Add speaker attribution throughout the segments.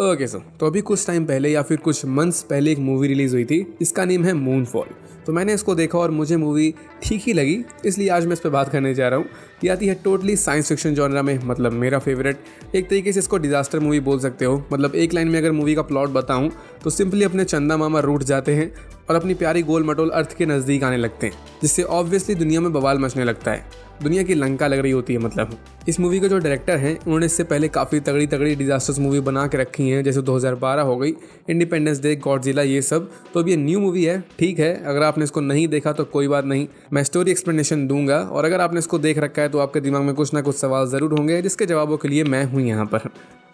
Speaker 1: Okay so तो अभी कुछ टाइम पहले या फिर कुछ मंथ्स पहले एक मूवी रिलीज हुई थी जिसका नेम है मूनफॉल। तो मैंने इसको देखा और मुझे मूवी ठीक ही लगी, इसलिए आज मैं इस पर बात करने जा रहा हूँ। ये आती है टोटली साइंस फिक्शन जॉनरा में, मतलब मेरा फेवरेट। एक तरीके से इसको डिजास्टर मूवी बोल सकते हो। मतलब एक लाइन में अगर मूवी का प्लॉट बताऊँ तो सिंपली अपने चंदा मामा रूठ जाते हैं और अपनी प्यारी गोल मटोल अर्थ के नज़दीक आने लगते हैं, जिससे ऑब्वियसली दुनिया में बवाल मचने लगता है। दुनिया की लंका लग रही होती है। मतलब इस मूवी के जो डायरेक्टर हैं उन्होंने इससे पहले काफ़ी तगड़ी तगड़ी डिजास्टर्स मूवी बना के रखी हैं, जैसे 2012 हो गई, इंडिपेंडेंस डे, गॉडजिला, ये सब। तो अब ये न्यू मूवी है, ठीक है। अगर आपने इसको नहीं देखा तो कोई बात नहीं, मैं स्टोरी एक्सप्लेनेशन दूंगा। और अगर आपने इसको देख रखा है तो आपके दिमाग में कुछ ना कुछ सवाल ज़रूर होंगे, जिसके जवाबों के लिए मैं हूँ यहाँ पर।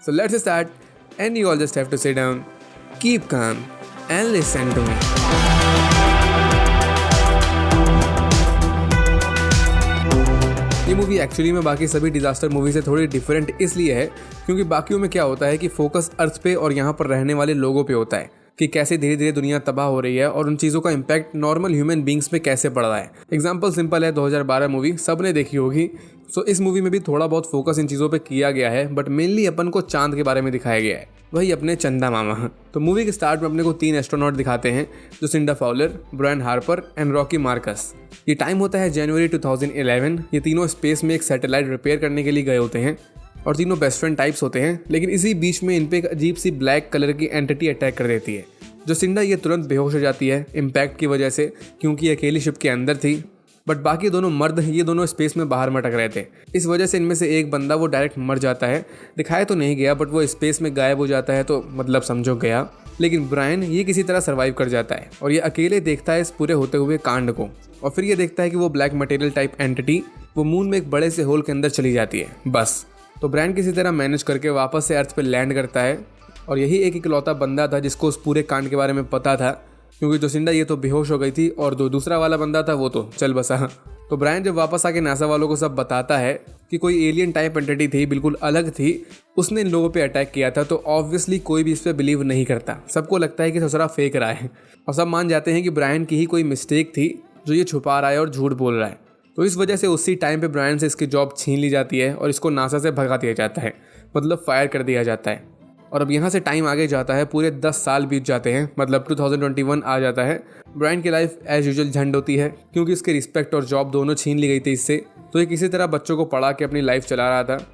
Speaker 1: So let's start and you all just have to sit down, keep calm and listen to me. ये मूवी एक्चुअली में बाकी सभी डिजास्टर मूवी से थोड़ी डिफरेंट इसलिए है क्योंकि बाकियों में क्या होता है कि फोकस अर्थ पे और यहाँ पर रहने वाले लोगों पे होता है कि कैसे धीरे धीरे दुनिया तबाह हो रही है और उन चीज़ों का इम्पैक्ट नॉर्मल ह्यूमन बींग्स पे कैसे पड़ रहा है। एग्जाम्पल सिंपल है, 2012 मूवी सबने देखी होगी। सो इस मूवी में भी थोड़ा बहुत फोकस इन चीज़ों पे किया गया है, बट मेनली अपन को चांद के बारे में दिखाया गया है, वही अपने चंदा मामा। तो मूवी के स्टार्ट में अपने को 3 एस्ट्रोनॉट दिखाते हैं, Jocinda Fowler, Brian Harper and Rocky Marcus. ये टाइम होता है जनवरी 2011। ये तीनों स्पेस में एक सैटेलाइट रिपेयर करने के लिए गए होते हैं और तीनों बेस्ट फ्रेंड टाइप्स होते हैं। लेकिन इसी बीच में इन पे एक अजीब सी ब्लैक कलर की एंटिटी अटैक कर देती है। जोसिंडा ये तुरंत बेहोश हो जाती है इम्पैक्ट की वजह से, क्योंकि अकेली शिप के अंदर थी। बट बाकी दोनों मर्द ये दोनों स्पेस में बाहर मटक रहे थे। इस वजह से इनमें से एक बंदा वो डायरेक्ट मर जाता है, दिखाया तो नहीं गया बट वो स्पेस में गायब हो जाता है, तो मतलब समझो गया। लेकिन ब्रायन ये किसी तरह सर्वाइव कर जाता है और ये अकेले देखता है इस पूरे होते हुए कांड को। और फिर ये देखता है कि वो ब्लैक मटेरियल टाइप एंटिटी वो मून में एक बड़े से होल के अंदर चली जाती है बस। तो ब्रायन किसी तरह मैनेज करके वापस से अर्थ पे लैंड करता है और यही एक इकलौता बंदा था जिसको उस पूरे कांड के बारे में पता था, क्योंकि जोसिंडा ये तो बेहोश हो गई थी और दूसरा वाला बंदा था वो तो चल बसा। तो ब्रायन जब वापस आके नासा वालों को सब बताता है कि कोई एलियन टाइप एंटिटी थी, बिल्कुल अलग थी, उसने इन लोगों पे अटैक किया था, तो ऑब्वियसली कोई भी इस पर बिलीव नहीं करता। सबको लगता है कि ससुरा फेक रहा है और सब मान जाते हैं कि ब्रायन की ही कोई मिस्टेक थी जो ये छुपा रहा है और झूठ बोल रहा है। तो इस वजह से उसी टाइम पे ब्रायन से इसकी जॉब छीन ली जाती है और इसको नासा से भगा दिया जाता है, मतलब फायर कर दिया जाता है। और अब यहाँ से टाइम आगे जाता है, पूरे 10 साल बीत जाते हैं, मतलब 2021 आ जाता है। ब्रायन की लाइफ एज यूजुअल झंड होती है क्योंकि उसके रिस्पेक्ट और जॉब दोनों छीन ली गई थी इससे। तो ये किसी तरह बच्चों को पढ़ा के अपनी लाइफ चला रहा था।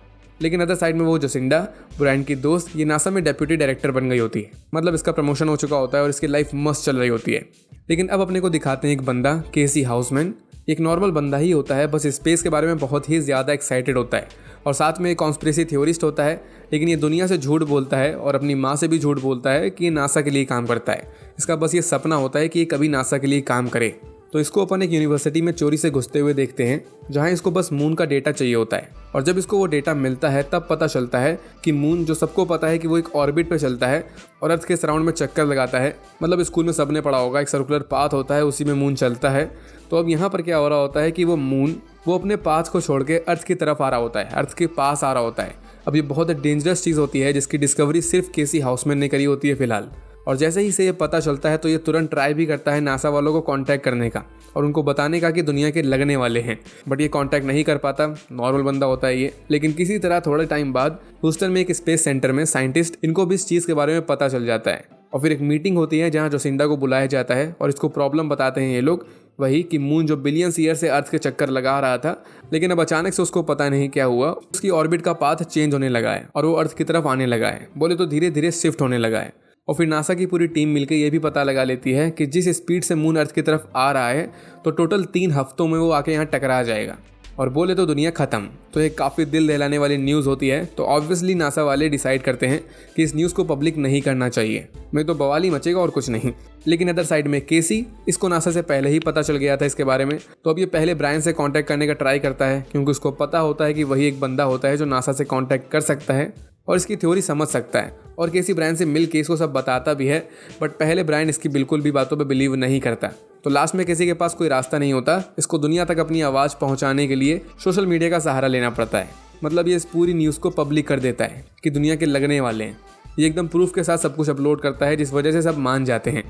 Speaker 1: लेकिन अदर साइड में वो जोसिंडा, ब्रायन की दोस्त, ये नासा में डेप्यूटी डायरेक्टर बन गई होती है। मतलब इसका प्रमोशन हो चुका होता है और इसकी लाइफ मस्त चल रही होती है। लेकिन अब अपने को दिखाते हैं एक बंदा, केसी हाउसमैन। एक नॉर्मल बंदा ही होता है, बस स्पेस के बारे में बहुत ही ज़्यादा एक्साइटेड होता है और साथ में एक कॉन्स्पिरेसी थ्योरिस्ट होता है। लेकिन ये दुनिया से झूठ बोलता है और अपनी माँ से भी झूठ बोलता है कि ये नासा के लिए काम करता है। इसका बस ये सपना होता है कि ये कभी नासा के लिए काम करे। तो इसको अपन एक यूनिवर्सिटी में चोरी से घुसते हुए देखते हैं, जहाँ इसको बस मून का डेटा चाहिए होता है। और जब इसको वो डेटा मिलता है तब पता चलता है कि मून, जो सबको पता है कि वो एक ऑर्बिट पे चलता है और अर्थ के सराउंड में चक्कर लगाता है, मतलब स्कूल में सबने पढ़ा होगा, एक सर्कुलर पाथ होता है, उसी में मून चलता है। तो अब यहाँ पर क्या हो रहा होता है कि वो मून वो अपने पाथ को छोड़ के अर्थ की तरफ आ रहा होता है, अर्थ के पास आ रहा होता है। अब ये बहुत डेंजरस चीज़ होती है जिसकी डिस्कवरी सिर्फ केसी हाउसमैन ने करी होती है फिलहाल। और जैसे ही इसे ये पता चलता है तो ये तुरंत ट्राई भी करता है नासा वालों को कांटेक्ट करने का और उनको बताने का कि दुनिया के लगने वाले हैं, बट ये कांटेक्ट नहीं कर पाता। नॉर्मल बंदा होता है ये। लेकिन किसी तरह थोड़े टाइम बाद ह्यूस्टन में एक स्पेस सेंटर में साइंटिस्ट, इनको भी इस चीज़ के बारे में पता चल जाता है और फिर एक मीटिंग होती है जहाँ जोसिंडा को बुलाया जाता है और इसको प्रॉब्लम बताते हैं ये लोग, वही कि मून जो बिलियंस ईयर से अर्थ के चक्कर लगा रहा था, लेकिन अब अचानक से उसको पता नहीं क्या हुआ, उसकी ऑर्बिट का पाथ चेंज होने लगा है और वो अर्थ की तरफ आने लगा है, बोले तो धीरे धीरे शिफ्ट होने लगा है। और फिर नासा की पूरी टीम मिलकर ये भी पता लगा लेती है कि जिस स्पीड से मून अर्थ की तरफ आ रहा है तो टोटल 3 हफ्तों में वो आके यहाँ टकरा जाएगा और बोले तो दुनिया ख़त्म। तो ये काफ़ी दिल दहलाने वाली न्यूज़ होती है। तो ऑब्वियसली नासा वाले डिसाइड करते हैं कि इस न्यूज़ को पब्लिक नहीं करना चाहिए, मैं तो बवाल ही मचेगा और कुछ नहीं। लेकिन अदर साइड में केसी, इसको नासा से पहले ही पता चल गया था इसके बारे में। तो अब ये पहले ब्रायन से कांटेक्ट करने का ट्राई करता है क्योंकि उसको पता होता है कि वही एक बंदा होता है जो नासा से कांटेक्ट कर सकता है और इसकी थ्योरी समझ सकता है। और केसी ब्रायन से मिल के इसको सब बताता भी है, बट पहले ब्रायन इसकी बिल्कुल भी बातों पे बिलीव नहीं करता। तो लास्ट में किसी के पास कोई रास्ता नहीं होता, इसको दुनिया तक अपनी आवाज़ पहुंचाने के लिए सोशल मीडिया का सहारा लेना पड़ता है। मतलब ये इस पूरी न्यूज़ को पब्लिक कर देता है कि दुनिया के लगने वाले हैं। ये एकदम प्रूफ के साथ सब कुछ अपलोड करता है, जिस वजह से सब मान जाते हैं।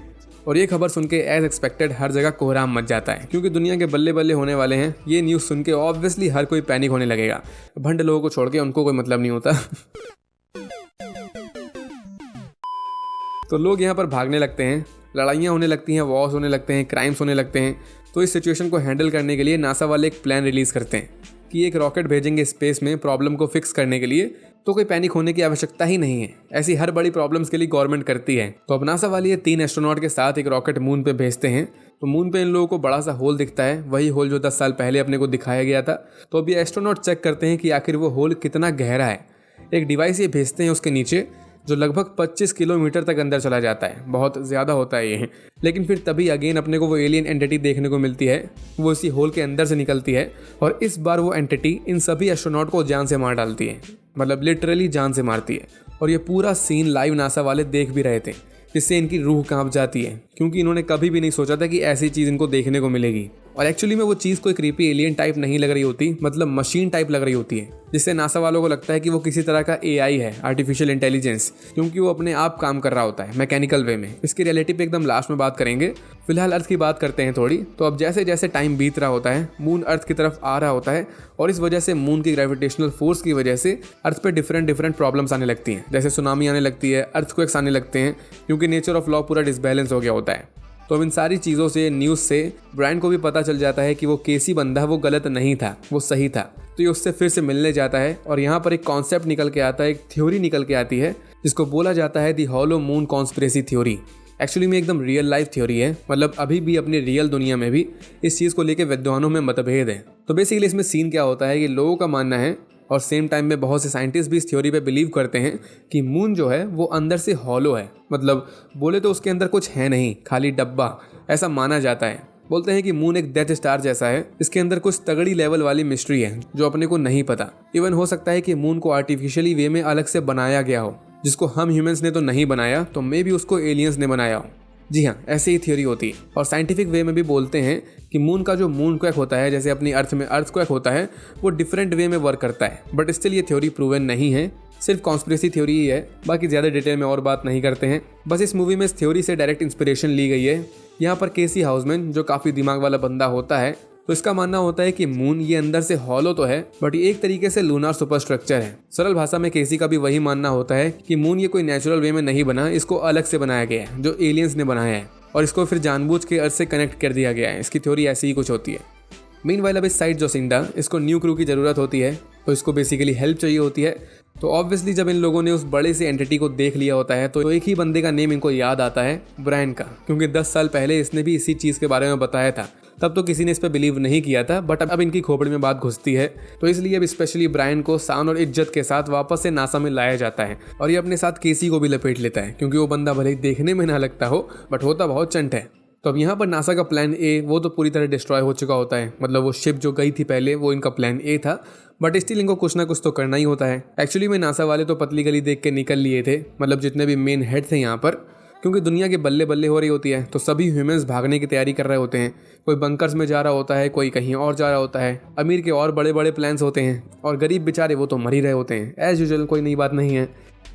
Speaker 1: और ये खबर सुन के एज एक्सपेक्टेड हर जगह कोहराम मच जाता है क्योंकि दुनिया के बल्ले बल्ले होने वाले हैं। ये न्यूज़ सुन के ऑब्वियसली हर कोई पैनिक होने लगेगा। भंड लोगों को छोड़ के उनको कोई मतलब नहीं होता। तो लोग यहाँ पर भागने लगते हैं, लड़ाइयाँ होने लगती हैं, वॉर्स होने लगते हैं, क्राइम्स होने लगते हैं। तो इस सिचुएशन को हैंडल करने के लिए नासा वाले एक प्लान रिलीज़ करते हैं कि एक रॉकेट भेजेंगे स्पेस में प्रॉब्लम को फिक्स करने के लिए। तो कोई पैनिक होने की आवश्यकता ही नहीं है, ऐसी हर बड़ी प्रॉब्लम्स के लिए गवर्नमेंट करती है। तो अब नासा वाले ये 3 एस्ट्रोनॉट के साथ एक रॉकेट मून पे भेजते हैं। तो मून पे इन लोगों को बड़ा सा होल दिखता है, वही होल जो 10 साल पहले अपने को दिखाया गया था। तो अब ये एस्ट्रोनॉट चेक करते हैं कि आखिर वो होल कितना गहरा है। एक डिवाइस ये भेजते हैं उसके नीचे, जो लगभग 25 किलोमीटर तक अंदर चला जाता है। बहुत ज़्यादा होता है ये। लेकिन फिर तभी अगेन अपने को वो एलियन एंटिटी देखने को मिलती है। वो इसी होल के अंदर से निकलती है और इस बार वो एंटिटी इन सभी एस्ट्रोनॉट को जान से मार डालती है, मतलब लिटरली जान से मारती है। और ये पूरा सीन लाइव नासा वाले देख भी रहे थे, जिससे इनकी रूह कांप जाती है, क्योंकि इन्होंने कभी भी नहीं सोचा था कि ऐसी चीज़ इनको देखने को मिलेगी। और एक्चुअली में वो चीज़ कोई क्रीपी एलियन टाइप नहीं लग रही होती, मतलब मशीन टाइप लग रही होती है, जिससे नासा वालों को लगता है कि वो किसी तरह का AI है, आर्टिफिशियल इंटेलिजेंस, क्योंकि वो अपने आप काम कर रहा होता है मैकेनिकल वे में। इसकी रियलिटी पे एकदम लास्ट में बात करेंगे, फिलहाल अर्थ की बात करते हैं थोड़ी। तो अब जैसे जैसे टाइम बीत रहा होता है, मून अर्थ की तरफ आ रहा होता है और इस वजह से मून की ग्रेविटेशनल फोर्स की वजह से अर्थ पे डिफरेंट प्रॉब्लम्स आने लगती हैं। जैसे सुनामी आने लगती है, अर्थक्वेक्स आने लगते हैं, क्योंकि नेचर ऑफ लॉ पूरा डिसबैलेंस हो गया होता है। तो अब इन सारी चीज़ों से, न्यूज़ से ब्रायन को भी पता चल जाता है कि वो केसी बंदा वो गलत नहीं था, वो सही था। तो ये उससे फिर से मिलने जाता है और यहाँ पर एक कॉन्सेप्ट निकल के आता है, एक थ्योरी निकल के आती है, जिसको बोला जाता है the hollow moon conspiracy theory. Actually में एकदम रियल लाइफ थ्योरी है, मतलब अभी भी अपनी रियल दुनिया में भी इस चीज़ को लेकर विद्वानों में मतभेद है। तो बेसिकली इसमें सीन क्या होता है कि लोगों का मानना है, और सेम टाइम में बहुत से साइंटिस्ट भी इस थ्योरी पे बिलीव करते हैं कि मून जो है वो अंदर से हॉलो है, मतलब बोले तो उसके अंदर कुछ है नहीं, खाली डब्बा, ऐसा माना जाता है। बोलते हैं कि मून एक डेथ स्टार जैसा है, इसके अंदर कुछ तगड़ी लेवल वाली मिस्ट्री है जो अपने को नहीं पता। इवन हो सकता है कि मून को आर्टिफिशियली वे में अलग से बनाया गया हो, जिसको हम ह्यूमंस ने तो नहीं बनाया, तो मे भी उसको एलियंस ने बनाया हो। जी हाँ, ऐसे ही थ्योरी होती है। और साइंटिफिक वे में भी बोलते हैं कि मून का जो मून क्वैक होता है, जैसे अपनी अर्थ में अर्थ क्वैक होता है, वो डिफरेंट वे में वर्क करता है। बट स्टिल ये थ्योरी प्रूवन नहीं है, सिर्फ कॉन्स्पिरेसी थ्योरी ही है। बाकी ज़्यादा डिटेल में और बात नहीं करते हैं। बस इस मूवी में इस थ्योरी से डायरेक्ट इंस्पिरेशन ली गई है। यहाँ पर केसी हाउसमैन, जो काफ़ी दिमाग वाला बंदा होता है, तो इसका मानना होता है कि मून ये अंदर से हॉलो तो है, बट ये एक तरीके से लूनार सुपर स्ट्रक्चर है। सरल भाषा में केसी का भी वही मानना होता है कि मून ये कोई नेचुरल वे में नहीं बना, इसको अलग से बनाया गया है, जो एलियंस ने बनाया है, और इसको फिर जानबूझ के अर्थ से कनेक्ट कर दिया गया है। इसकी थ्योरी ऐसी ही कुछ होती है। मीनवाइल अब इस साइड जोसिंडा, इसको न्यू क्रू की ज़रूरत होती है, तो इसको बेसिकली हेल्प चाहिए होती है। तो ऑब्वियसली जब इन लोगों ने उस बड़े से एंटिटी को देख लिया होता है, तो एक ही बंदे का नेम इनको याद आता है, ब्रायन का, क्योंकि 10 साल पहले इसने भी इसी चीज़ के बारे में बताया था। तब तो किसी ने इस पर बिलीव नहीं किया था, बट अब इनकी खोपड़ी में बात घुसती है, तो इसलिए अब स्पेशली ब्रायन को शान और इज्जत के साथ वापस से नासा में लाया जाता है। और ये अपने साथ केसी को भी लपेट लेता है, क्योंकि वो बंदा भले ही देखने में ना लगता हो, बट होता बहुत चंट है। तो अब यहाँ पर नासा का प्लान ए वो तो पूरी तरह डिस्ट्रॉय हो चुका होता है, मतलब वो शिप जो गई थी पहले वो इनका प्लान ए था, बट स्टिल इनको कुछ ना कुछ तो करना ही होता है। एक्चुअली में नासा वाले तो पतली गली देख के निकल लिए थे, मतलब जितने भी मेन हेड थे यहाँ पर, क्योंकि दुनिया के बल्ले बल्ले हो रही होती है, तो सभी ह्यूमंस भागने की तैयारी कर रहे होते हैं। कोई बंकर्स में जा रहा होता है, कोई कहीं और जा रहा होता है, अमीर के और बड़े बड़े प्लान्स होते हैं, और गरीब बेचारे वो तो मर ही रहे होते हैं। एज यूजुअल, कोई नई बात नहीं है।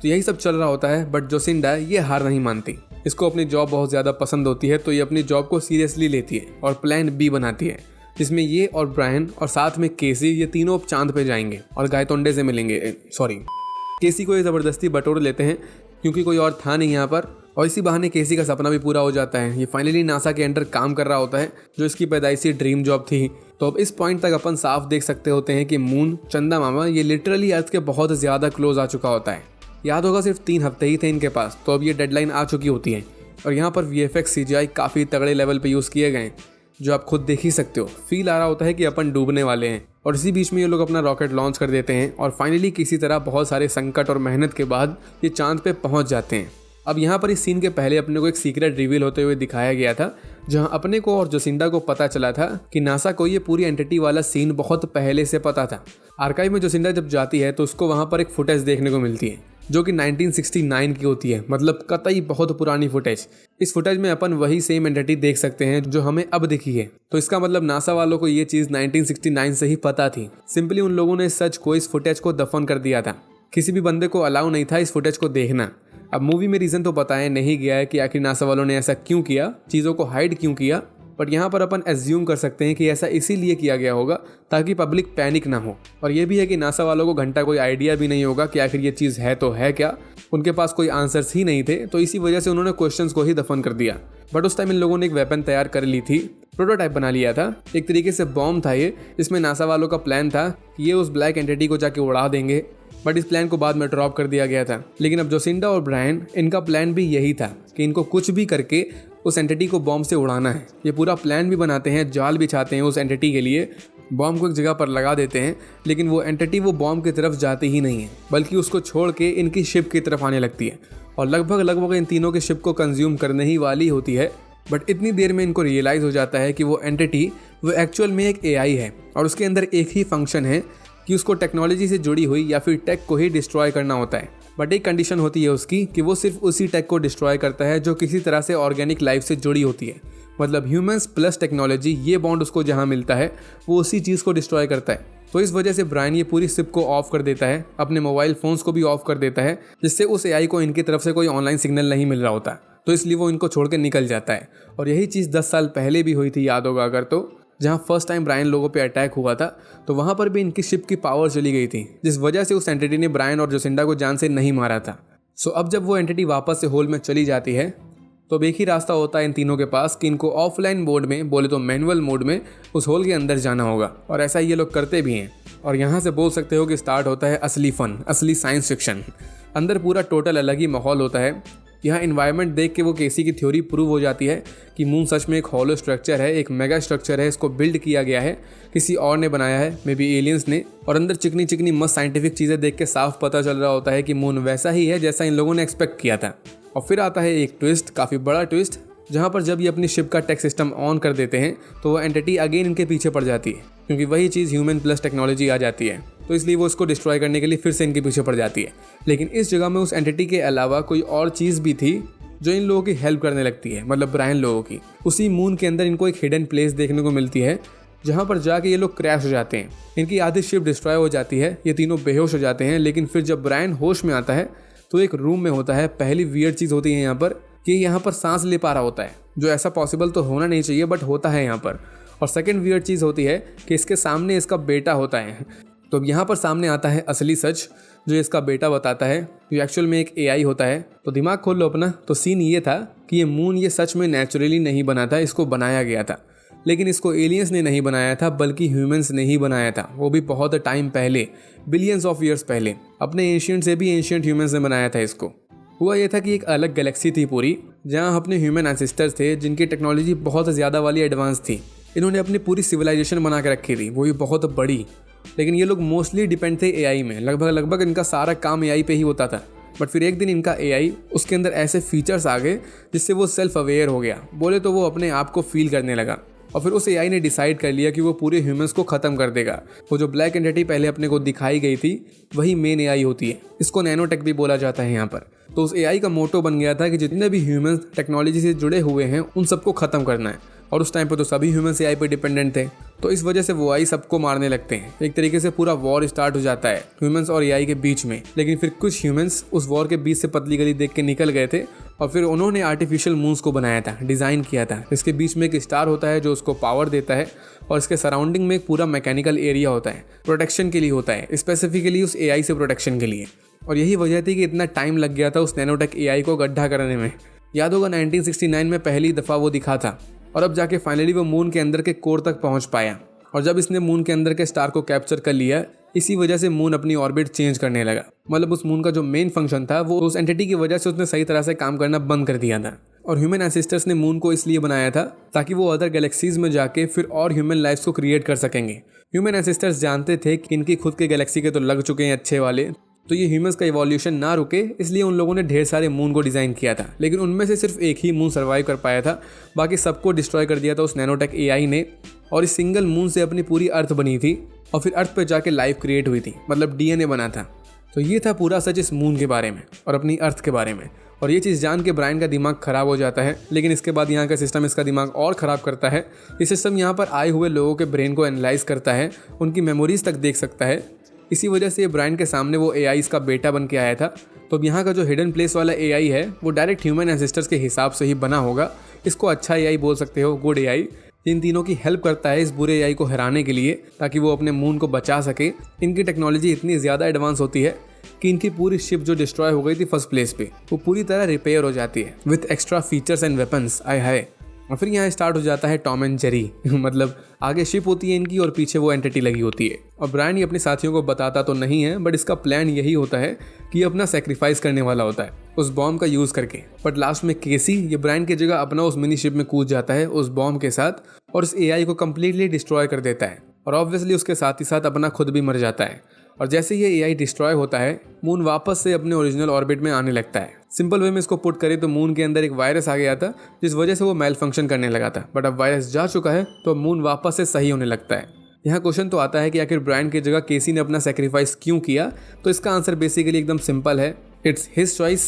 Speaker 1: तो यही सब चल रहा होता है, बट जोसिंडा ये हार नहीं मानती। इसको अपनी जॉब बहुत ज़्यादा पसंद होती है, तो ये अपनी जॉब को सीरियसली लेती है और प्लान बी बनाती है, जिसमें ये और ब्रायन और साथ में केसी, ये तीनों चांद पे जाएंगे और गायतोंडे से मिलेंगे। केसी को ये ज़बरदस्ती बटोर लेते हैं, क्योंकि कोई और था नहीं यहाँ पर, और इसी बहाने केसी का सपना भी पूरा हो जाता है। ये फाइनली नासा के अंडर काम कर रहा होता है, जो इसकी पैदाइशी ड्रीम जॉब थी। तो अब इस पॉइंट तक अपन साफ देख सकते होते हैं कि मून, चंदा मामा, ये लिटरली अर्थ के बहुत ज़्यादा क्लोज आ चुका होता है। याद होगा सिर्फ 3 हफ्ते ही थे इनके पास, तो अब ये डेडलाइन आ चुकी होती है। और यहाँ पर VFX CGI काफ़ी तगड़े लेवल पे यूज़ किए गए, जो आप खुद देख ही सकते हो। फील आ रहा होता है कि अपन डूबने वाले हैं। और इसी बीच में ये लोग अपना रॉकेट लॉन्च कर देते हैं और फाइनली किसी तरह बहुत सारे संकट और मेहनत के बाद ये चांद पे पहुंच जाते हैं। अब यहाँ पर इस सीन के पहले अपने को एक सीक्रेट रिवील होते हुए दिखाया गया था, जहाँ अपने को और जोसिंडा को पता चला था कि नासा को ये पूरी एंटिटी वाला सीन बहुत पहले से पता था। आर्काइव में जोसिंडा जब जाती है तो उसको वहाँ पर एक फुटेज देखने को मिलती है, जो कि 1969 की होती है, मतलब कतई बहुत पुरानी फुटेज। इस फुटेज में अपन वही सेम एंटिटी देख सकते हैं जो हमें अब दिखी है। तो इसका मतलब नासा वालों को ये चीज़ 1969 से ही पता थी। सिंपली उन लोगों ने इस सच को, इस फुटेज को दफन कर दिया था। किसी भी बंदे को अलाउ नहीं था इस फुटेज को देखना। अब मूवी में रीज़न तो बताया नहीं गया है कि आखिर नासा वालों ने ऐसा क्यों किया, चीज़ों को हाइड क्यों किया, बट यहाँ पर अपन एज्यूम कर सकते हैं कि ऐसा इसीलिए किया गया होगा ताकि पब्लिक पैनिक ना हो। और ये भी है कि नासा वालों को घंटा कोई आइडिया भी नहीं होगा कि आखिर ये चीज़ है तो है क्या, उनके पास कोई आंसर्स ही नहीं थे, तो इसी वजह से उन्होंने क्वेश्चंस को ही दफन कर दिया। बट उस टाइम इन लोगों ने एक वेपन तैयार कर ली थी, प्रोटोटाइप बना लिया था। एक तरीके से बॉम्ब था ये, जिसमें नासा वालों का प्लान था कि ये उस ब्लैक एंटिटी को जाके उड़ा देंगे। बट इस प्लान को बाद में ड्रॉप कर दिया गया था। लेकिन अब जोसिंडा और ब्रायन, इनका प्लान भी यही था कि इनको कुछ भी करके उस एंटिटी को बॉम्ब से उड़ाना है। ये पूरा प्लान भी बनाते हैं, जाल बिछाते हैं उस एंटिटी के लिए, बॉम्ब को एक जगह पर लगा देते हैं। लेकिन वो एंटिटी वो बॉम्ब की तरफ जाती ही नहीं है, बल्कि उसको छोड़ के इनकी शिप की तरफ आने लगती है और लगभग इन तीनों के शिप को कंज्यूम करने ही वाली होती है। बट इतनी देर में इनको रियलाइज़ हो जाता है कि वो एंटिटी वो एक्चुअल में एक एआई है और उसके अंदर एक ही फंक्शन है कि उसको टेक्नोलॉजी से जुड़ी हुई या फिर टेक को ही डिस्ट्रॉय करना होता है। बट एक कंडीशन होती है उसकी कि वो सिर्फ उसी टेक को डिस्ट्रॉय करता है जो किसी तरह से ऑर्गेनिक लाइफ से जुड़ी होती है। मतलब ह्यूमंस प्लस टेक्नोलॉजी, ये बॉन्ड उसको जहाँ मिलता है वो उसी चीज़ को डिस्ट्रॉय करता है। तो इस वजह से ब्रायन ये पूरी शिप को ऑफ कर देता है, अपने मोबाइल फ़ोन्स को भी ऑफ कर देता है, जिससे उस एआई को इनकी तरफ से कोई ऑनलाइन सिग्नल नहीं मिल रहा होता। तो इसलिए वो इनको छोड़ के निकल जाता है। और यही चीज़ 10 साल पहले भी हुई थी, याद होगा अगर, तो जहाँ फर्स्ट टाइम ब्रायन लोगों पे अटैक हुआ था, तो वहाँ पर भी इनकी शिप की पावर चली गई थी, जिस वजह से उस एंटिटी ने ब्रायन और जोसिंडा को जान से नहीं मारा था। सो अब जब वो एंटिटी वापस से होल में चली जाती है, तो अब एक ही रास्ता होता है इन तीनों के पास कि इनको ऑफलाइन मोड में, बोले तो मैनुअल मोड में, उस होल के अंदर जाना होगा। और ऐसा ये लोग करते भी हैं। और यहाँ से बोल सकते हो कि स्टार्ट होता है असली फन, असली साइंस फिक्शन। अंदर पूरा टोटल अलग ही माहौल होता है। यहाँ इन्वायरमेंट देख के वो केसी की थ्योरी प्रूव हो जाती है कि मून सच में एक हॉलो स्ट्रक्चर है, एक मेगा स्ट्रक्चर है। इसको बिल्ड किया गया है, किसी और ने बनाया है, मे बी एलियंस ने। और अंदर चिकनी चिकनी मस्त साइंटिफिक चीज़ें देख के साफ पता चल रहा होता है कि मून वैसा ही है जैसा इन लोगों ने एक्सपेक्ट किया था। और फिर आता है एक ट्विस्ट, काफ़ी बड़ा ट्विस्ट, जहाँ पर जब ये अपनी शिप का टेक सिस्टम ऑन कर देते हैं तो वो एंटिटी अगेन इनके पीछे पड़ जाती है, क्योंकि वही चीज़ ह्यूमन प्लस टेक्नोलॉजी आ जाती है। तो इसलिए वो इसको डिस्ट्रॉय करने के लिए फिर से इनके पीछे पड़ जाती है। लेकिन इस जगह में उस एंटिटी के अलावा कोई और चीज़ भी थी जो इन लोगों की हेल्प करने लगती है, मतलब ब्रायन लोगों की। उसी मून के अंदर इनको एक हिडन प्लेस देखने को मिलती है, जहाँ पर जाके ये लोग क्रैश हो जाते हैं। इनकी आधी शिप डिस्ट्रॉय हो जाती है, ये तीनों बेहोश हो जाते हैं। लेकिन फिर जब ब्रायन होश में आता है तो एक रूम में होता है। पहली वियर्ड चीज़ होती है यहाँ पर कि यहाँ पर सांस ले पा रहा होता है, जो ऐसा पॉसिबल तो होना नहीं चाहिए, बट होता है यहाँ पर। और सेकंड वियर्ड चीज़ होती है कि इसके सामने इसका बेटा होता है। तो यहाँ पर सामने आता है असली सच, जो इसका बेटा बताता है, जो एक्चुअल में एक एआई होता है। तो दिमाग खोल लो अपना। तो सीन ये था कि ये मून ये सच में नेचुरली नहीं बना था, इसको बनाया गया था। लेकिन इसको एलियंस ने नहीं बनाया था, बल्कि ह्यूमंस ने ही बनाया था, वो भी बहुत टाइम पहले, बिलियंस ऑफ ईयर्स पहले। अपने एंशिएंट से भी एंशिएंट ह्यूमंस ने बनाया था इसको। हुआ ये था कि एक अलग गैलेक्सी थी पूरी, जहाँ अपने ह्यूमन एंसेस्टर्स थे जिनकी टेक्नोलॉजी बहुत ज़्यादा वाली एडवांस थी। इन्होंने अपनी पूरी सिविलाइजेशन बना के रखी थी, वो भी बहुत बड़ी। लेकिन ये लोग मोस्टली डिपेंड थे एआई में, लगभग इनका सारा काम एआई पे ही होता था। बट फिर एक दिन इनका एआई, उसके अंदर ऐसे फीचर्स आ गए जिससे वो सेल्फ अवेयर हो गया, बोले तो वो अपने आप को फील करने लगा। और फिर उस एआई ने डिसाइड कर लिया कि वो पूरे ह्यूमंस को ख़त्म कर देगा। वो जो ब्लैक एंटिटी पहले अपने को दिखाई गई थी, वही मेन एआई होती है। इसको नैनोटेक भी बोला जाता है यहाँ पर। तो उस एआई का मोटो बन गया था कि जितने भी ह्यूमंस टेक्नोलॉजी से जुड़े हुए हैं उन सबको ख़त्म करना है। और उस टाइम पे तो सभी ह्यूमंस एआई पे डिपेंडेंट थे, तो इस वजह से वो एआई सबको मारने लगते हैं। एक तरीके से पूरा वॉर स्टार्ट हो जाता है ह्यूमंस और एआई के बीच में। लेकिन फिर कुछ ह्यूमंस उस वॉर के बीच से पतली गली देख के निकल गए थे और फिर उन्होंने आर्टिफिशियल मून्स को बनाया था, डिज़ाइन किया था। इसके बीच में एक स्टार होता है जो उसको पावर देता है और इसके सराउंडिंग में एक पूरा मैकेनिकल एरिया होता है, प्रोटेक्शन के लिए होता है, स्पेसिफिकली उस एआई से प्रोटेक्शन के लिए। और यही वजह थी कि इतना टाइम लग गया था उस नैनोटेक एआई को गड्ढा करने में। याद होगा 1969 में पहली दफ़ा वो दिखा था और अब जाके फाइनली वो मून के अंदर के कोर तक पहुंच पाया। और जब इसने मून के अंदर के स्टार को कैप्चर कर लिया, इसी वजह से मून अपनी ऑर्बिट चेंज करने लगा। मतलब उस मून का जो मेन फंक्शन था वो उस एंटिटी की वजह से उसने सही तरह से काम करना बंद कर दिया था। और ह्यूमन एंसेस्टर्स ने मून को इसलिए बनाया था ताकि वो अदर गैलेक्सीज में जाके फिर और ह्यूमन लाइफ्स को क्रिएट कर सकेंगे। ह्यूमन एंसेस्टर्स जानते थे कि इनकी खुद के गैलेक्सी के तो लग चुके हैं अच्छे वाले, तो ये ह्यूमंस का इवोल्यूशन ना रुके, इसलिए उन लोगों ने ढेर सारे मून को डिज़ाइन किया था। लेकिन उनमें से सिर्फ एक ही मून सर्वाइव कर पाया था, बाकी सबको डिस्ट्रॉय कर दिया था उस नैनोटेक एआई ने। और इस सिंगल मून से अपनी पूरी अर्थ बनी थी और फिर अर्थ पे जाके लाइफ क्रिएट हुई थी, मतलब डीएनए बना था। तो ये था पूरा सच इस मून के बारे में और अपनी अर्थ के बारे में। और ये चीज़ जान के ब्रायन का दिमाग ख़राब हो जाता है। लेकिन इसके बाद यहाँ का सिस्टम इसका दिमाग और ख़राब करता है। ये सिस्टम यहाँ पर आए हुए लोगों के ब्रेन को एनालाइज करता है, उनकी मेमोरीज तक देख सकता है। इसी वजह से ब्रायन के सामने वो एआई इसका बेटा बन के आया था। तो अब यहाँ का जो हिडन प्लेस वाला एआई है वो डायरेक्ट ह्यूमन एंसेस्टर्स के हिसाब से ही बना होगा। इसको अच्छा एआई बोल सकते हो, गुड एआई। इन तीनों की हेल्प करता है इस बुरे एआई को हराने के लिए, ताकि वो अपने मून को बचा सके। इनकी टेक्नोलॉजी इतनी ज़्यादा एडवांस होती है कि इनकी पूरी शिप जो डिस्ट्रॉय हो गई थी फर्स्ट प्लेस पे, वो पूरी तरह रिपेयर हो जाती है with extra features and weapons. आय हाय। और फिर यहाँ स्टार्ट हो जाता है टॉम एंड जेरी मतलब आगे शिप होती है इनकी और पीछे वो एंटिटी लगी होती है। और ब्रायन ये अपने साथियों को बताता तो नहीं है, बट इसका प्लान यही होता है कि ये अपना सेक्रीफाइस करने वाला होता है उस बॉम्ब का यूज़ करके। बट लास्ट में केसी ये ब्रायन की जगह अपना उस मिनी शिप में कूद जाता है उस बॉम्ब के साथ और उस AI को कम्प्लीटली डिस्ट्रॉय कर देता है। और ऑब्वियसली उसके साथ ही साथ अपना खुद भी मर जाता है। और जैसे ये AI डिस्ट्रॉय होता है, मून वापस से अपने ओरिजिनल ऑर्बिट में आने लगता है। सिंपल वे में इसको पुट करें तो मून के अंदर एक वायरस आ गया था जिस वजह से वो मेल फंक्शन करने लगा था, बट अब वायरस जा चुका है तो मून वापस से सही होने लगता है। यहाँ क्वेश्चन तो आता है कि आखिर ब्रायन की जगह केसी ने अपना सेक्रीफाइस क्यों किया, तो इसका आंसर बेसिकली एकदम सिंपल है, इट्स हिज चॉइस।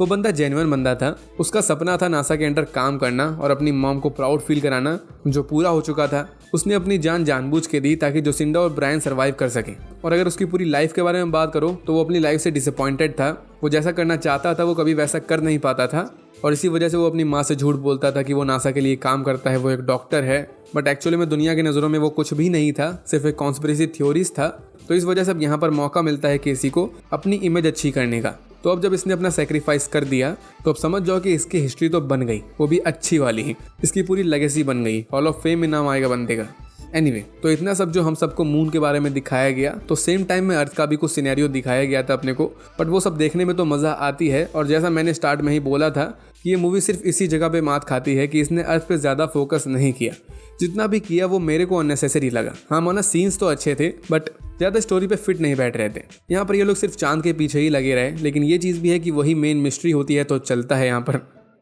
Speaker 1: वो बंदा जेन्युइन बंदा था, उसका सपना था नासा के अंडर काम करना और अपनी मॉम को प्राउड फील कराना, जो पूरा हो चुका था। उसने अपनी जान जानबूझ के दी ताकि जोसिंडा और ब्रायन सर्वाइव कर सकें। और अगर उसकी पूरी लाइफ के बारे में बात करो तो वो अपनी लाइफ से डिसअपॉइंटेड था। वो जैसा करना चाहता था वो कभी वैसा कर नहीं पाता था और इसी वजह से वो अपनी माँ से झूठ बोलता था कि वो नासा के लिए काम करता है, वो एक डॉक्टर है। बट एक्चुअली में दुनिया की नज़रों में वो कुछ भी नहीं था, सिर्फ एक कॉन्स्पिरेसी थ्योरीज था। तो इस वजह से अब यहाँ पर मौका मिलता है केसी को अपनी इमेज अच्छी करने का। तो अब जब इसने अपना सेक्रीफाइस कर दिया तो अब समझ जाओ कि इसकी हिस्ट्री तो बन गई, वो भी अच्छी वाली ही। इसकी पूरी लेगेसी बन गई, हॉल ऑफ फेम में नाम आएगा बंदे का। एनीवे, तो इतना सब जो हम सबको मून के बारे में दिखाया गया, तो सेम टाइम में अर्थ का भी कुछ सिनेरियो दिखाया गया था अपने को। बट वो सब देखने में तो मज़ा आती है। और जैसा मैंने स्टार्ट में ही बोला था कि ये मूवी सिर्फ इसी जगह पे मात खाती है कि इसने अर्थ पे ज़्यादा फोकस नहीं किया। जितना भी किया वो मेरे को अननेसेसरी लगा। हाँ माना सीन्स तो अच्छे थे बट ज़्यादा स्टोरी पे फिट नहीं बैठ रहे थे। यहाँ पर ये लोग सिर्फ चांद के पीछे ही लगे रहे, लेकिन ये चीज़ भी है कि वही मेन मिस्ट्री होती है तो चलता है यहाँ पर।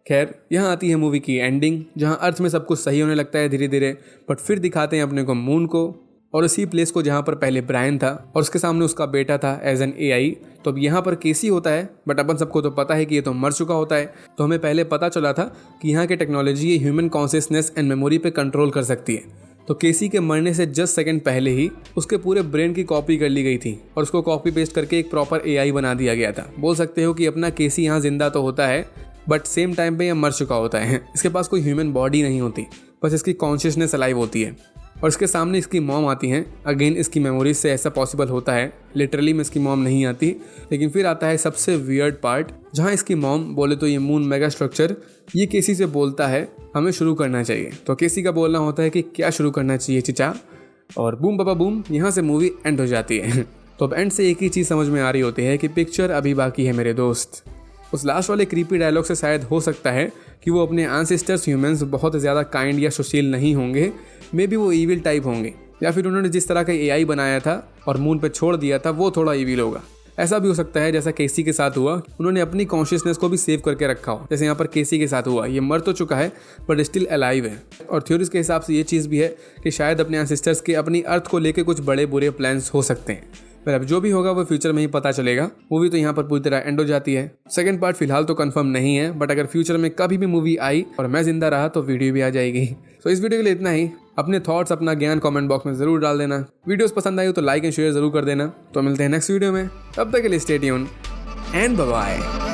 Speaker 1: खैर, यहाँ आती है मूवी की एंडिंग, जहाँ अर्थ में सब कुछ सही होने लगता है धीरे धीरे। बट फिर दिखाते हैं अपने को मून को और उसी प्लेस को जहाँ पर पहले ब्रायन था और उसके सामने उसका बेटा था एज एन AI। तो अब यहाँ पर केसी होता है, बट अपन सबको तो पता है कि ये तो मर चुका होता है। तो हमें पहले पता चला था कि यहाँ की टेक्नोलॉजी ये ह्यूमन कॉन्शियसनेस एंड मेमोरी पे कंट्रोल कर सकती है। तो केसी के मरने से जस्ट सेकंड पहले ही उसके पूरे ब्रेन की कॉपी कर ली गई थी और उसको कॉपी पेस्ट करके एक प्रॉपर AI बना दिया गया था। बोल सकते हो कि अपना केसी यहाँ जिंदा तो होता है बट सेम टाइम पे ये मर चुका होता है। इसके पास कोई ह्यूमन बॉडी नहीं होती, बस इसकी कॉन्शियसनेस अलाइव होती है। और इसके सामने इसकी मॉम आती हैं। अगेन इसकी मेमोरीज से ऐसा पॉसिबल होता है, लिटरली में इसकी मॉम नहीं आती। लेकिन फिर आता है सबसे वियर्ड पार्ट, जहाँ इसकी मॉम बोले तो ये मून मेगा स्ट्रक्चर ये केसी से बोलता है हमें शुरू करना चाहिए। तो केसी का बोलना होता है कि क्या शुरू करना चाहिए चिचा, और बूम बाबा बूम, यहाँ से मूवी एंड हो जाती है। तो अब एंड से एक ही चीज़ समझ में आ रही होती है कि पिक्चर अभी बाकी है मेरे दोस्त। उस लास्ट वाले क्रीपी डायलॉग से शायद हो सकता है कि वो अपने एंसेस्टर्स ह्यूमंस बहुत ज़्यादा काइंड या सुशील नहीं होंगे, मे बी वो ईविल टाइप होंगे, या फिर उन्होंने जिस तरह का AI बनाया था और मून पे छोड़ दिया था वो थोड़ा ईविल होगा। ऐसा भी हो सकता है जैसा केसी के साथ हुआ, उन्होंने अपनी कॉन्शियसनेस को भी सेव करके रखा हो, जैसे यहाँ पर केसी के साथ हुआ। ये मर तो चुका है बट स्टिल अलाइव है। और थ्योरीज के हिसाब से ये चीज़ भी है कि शायद अपने एंसेस्टर्स के अपनी अर्थ को लेके कुछ बड़े बुरे प्लान्स हो सकते हैं। पर अब जो भी होगा वो फ्यूचर में ही पता चलेगा। मूवी तो यहाँ पर पूरी तरह एंड हो जाती है। सेकंड पार्ट फिलहाल तो कंफर्म नहीं है, बट अगर फ्यूचर में कभी भी मूवी आई और मैं जिंदा रहा तो वीडियो भी आ जाएगी। तो इस वीडियो के लिए इतना ही। अपने थॉट्स, अपना ज्ञान कमेंट बॉक्स में जरूर डाल देना। वीडियोस पसंद आई हो तो लाइक एंड शेयर जरूर कर देना। तो मिलते हैं नेक्स्ट वीडियो में, तब तक के लिए stay tuned and bye bye.